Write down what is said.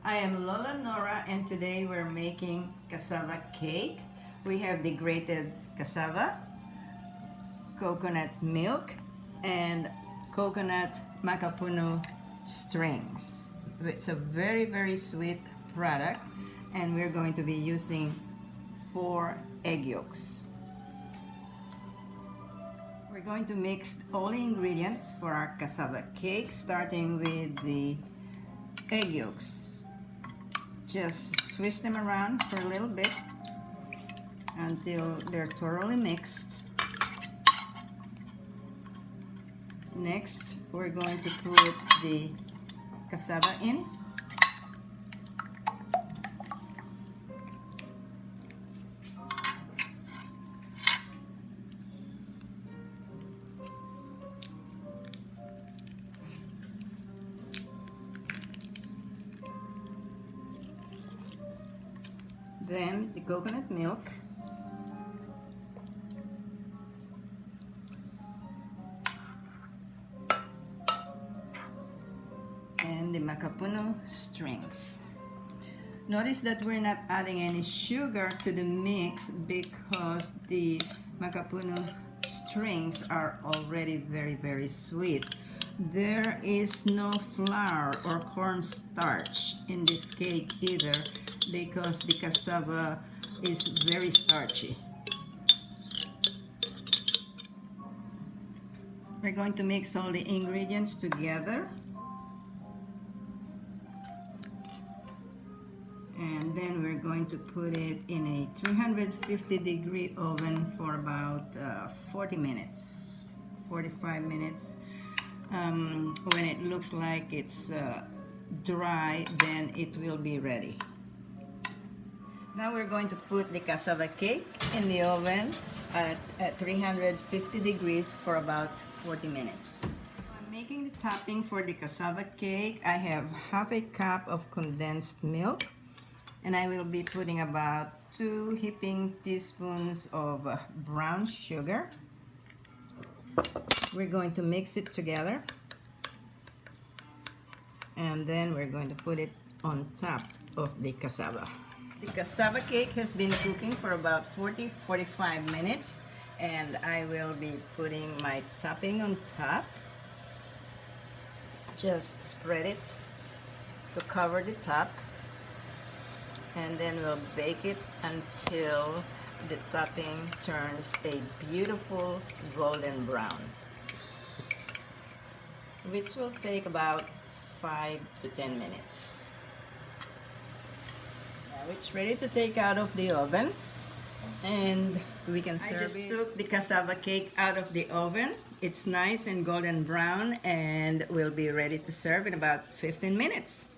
I am Lola Nora, and today we're making cassava cake. We have the grated cassava, coconut milk, and coconut macapuno strings. It's a very sweet product, and we're going to be using 4 egg yolks. We're going to mix all the ingredients for our cassava cake, starting with the egg yolks. Just swish them around for a little bit until they're thoroughly mixed. Next, we're going to put the cassava in. Then the coconut milk, and the macapuno strings. Notice that we're not adding any sugar to the mix because the macapuno strings are already very sweet. There is no flour or cornstarch in this cake either, because the cassava is very starchy. We're going to mix all the ingredients together, and then we're going to put it in a 350-degree oven for about 40 minutes, 45 minutes. When it looks like it's dry, then it will be ready. Now we're going to put the cassava cake in the oven at 350 degrees for about 40 minutes. I'm making the topping for the cassava cake. I have half a cup of condensed milk, and I will be putting about 2 heaping teaspoons of brown sugar. We're going to mix it together, and then we're going to put it on top of the cassava. The cassava cake has been cooking for about 40-45 minutes, and I will be putting my topping on top. Just spread it to cover the top, and then we'll bake it until the topping turns a beautiful golden brown, which will take about 5 to 10 minutes. Now it's ready to take out of the oven, and we can serve it. I just took the cassava cake out of the oven. It's nice and golden brown, and will be ready to serve in about 15 minutes.